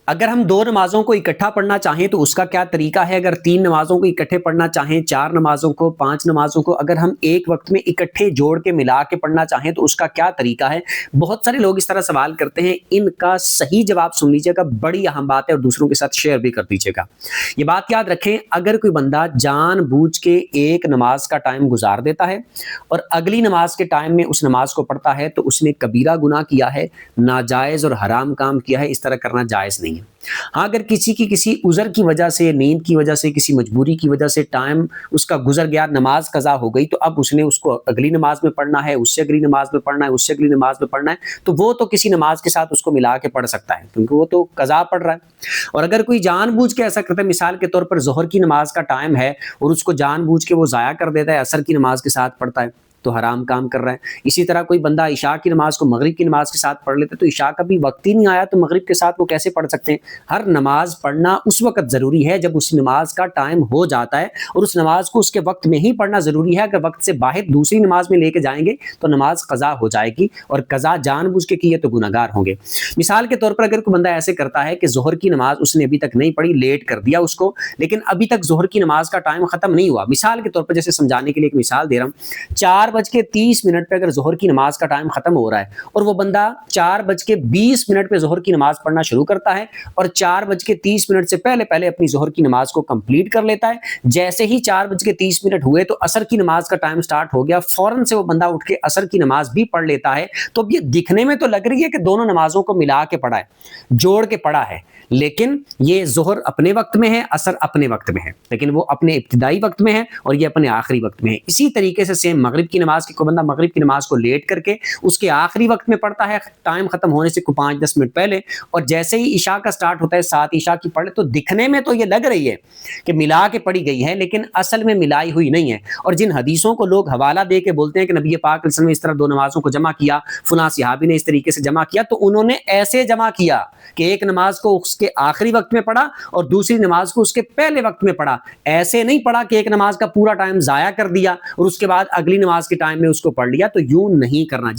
اگر ہم دو نمازوں کو اکٹھا پڑھنا چاہیں تو اس کا کیا طریقہ ہے؟ اگر تین نمازوں کو اکٹھے پڑھنا چاہیں، چار نمازوں کو، پانچ نمازوں کو اگر ہم ایک وقت میں اکٹھے جوڑ کے ملا کے پڑھنا چاہیں تو اس کا کیا طریقہ ہے؟ بہت سارے لوگ اس طرح سوال کرتے ہیں، ان کا صحیح جواب سن لیجیے گا، بڑی اہم بات ہے اور دوسروں کے ساتھ شیئر بھی کر دیجیے گا۔ یہ بات یاد رکھیں، اگر کوئی بندہ جان بوجھ کے ایک نماز کا ٹائم گزار دیتا ہے اور اگلی نماز کے ٹائم میں اس نماز کو پڑھتا ہے تو اس نے کبیرہ گناہ کیا ہے، ناجائز اور حرام کام کیا ہے، اس طرح کرنا جائز نہیں ہے۔ ہاں، اگر کسی عذر کی وجہ سے، نیند کی وجہ سے، کسی مجبوری کی وجہ سے ٹائم اس کا گزر گیا، نماز قضا ہو گئی، تو اب اس نے اس کو اگلی نماز میں پڑھنا ہے، اس سے اگلی نماز میں پڑھنا ہے، اس سے اگلی نماز میں پڑھنا ہے، تو وہ تو کسی نماز کے ساتھ اس کو ملا کے پڑھ سکتا ہے کیونکہ وہ تو قضا پڑھ رہا ہے۔ اور اگر کوئی جان بوجھ کے ایسا کرتا ہے، مثال کے طور پر ظہر کی نماز کا ٹائم ہے اور اس کو جان بوجھ کے وہ ضائع کر دیتا ہے، عصر کی نماز کے ساتھ پڑھتا ہے، تو حرام کام کر رہا ہے۔ اسی طرح کوئی بندہ عشاء کی نماز کو مغرب کی نماز کے ساتھ پڑھ لیتا ہے، تو عشاء کا بھی وقت ہی نہیں آیا تو مغرب کے ساتھ وہ کیسے پڑھ سکتے ہیں؟ ہر نماز پڑھنا اس وقت ضروری ہے جب اس نماز کا ٹائم ہو جاتا ہے، اور اس نماز کو اس کے وقت میں ہی پڑھنا ضروری ہے۔ اگر وقت سے باہر دوسری نماز میں لے کے جائیں گے تو نماز قضا ہو جائے گی، اور قضا جان بوجھ کے کیے تو گناہگار ہوں گے۔ مثال کے طور پر اگر کوئی بندہ ایسے کرتا ہے کہ ظہر کی نماز اس نے ابھی تک نہیں پڑھی، لیٹ کر دیا اس کو، لیکن ابھی تک ظہر کی نماز کا ٹائم ختم نہیں ہوا، مثال کے طور پر جیسے سمجھانے کے لیے ایک مثال دے رہا ہوں، 4:30 پہ اگر ظہر کی نماز کا ٹائم ختم ہو رہا ہے اور وہ بندہ 4:20 پہ ظہر کی نماز پڑھنا شروع کرتا ہے اور 4:30 سے پہلے اپنی ظہر کی نماز کو کمپلیٹ کر لیتا ہے، جیسے ہی 4:30 ہوئے تو عصر کی نماز کا ٹائم سٹارٹ ہو گیا، فوراً سے وہ بندہ اٹھ کے عصر کی نماز بھی پڑھ لیتا ہے، تو اب یہ دکھنے میں تو لگ رہی ہے کہ دونوں نمازوں کو ملا کے پڑھا ہے، جوڑ کے پڑھا ہے، لیکن یہ ظہر اپنے وقت میں ہے، عصر اپنے وقت میں ہے، لیکن وہ اپنے ابتدائی وقت میں ہے اور یہ اپنے آخری وقت میں ہے۔ اسی طریقے سے سیم مغرب کی نماز کی، کوئی بندہ مغرب کی نماز کو لیٹ کر کے اس کے آخری وقت میں پڑھتا ہے، ٹائم ختم ہونے سے 5-10 منٹ پہلے، اور جیسے ہی عشاء کا سٹارٹ ہوتا ہے 7 عشاء کی پڑھے، تو دکھنے میں تو یہ لگ رہی ہے کہ ملا کے پڑھی گئی ہے، لیکن اصل میں ملائی ہوئی نہیں ہے۔ اور جن حدیثوں کو لوگ حوالہ دے کے بولتے ہیں کہ نبی پاک علیہ وسلم نے اس طرح دو نمازوں کو جمع کیا، فلاں صحابی نے اس طریقے سے جمع کیا، تو انہوں نے ایسے جمع کیا کہ ایک نماز کو اس کے آخری وقت میں پڑھا اور دوسری نماز کو اس کے پہلے وقت میں پڑھا، ایسے نہیں پڑھا کہ ایک نماز کا پورا ٹائم ضائع کر دیا اور اس کے بعد اگلی نماز کے ٹائم میں اس کو پڑھ لیا، تو یوں نہیں کرنا۔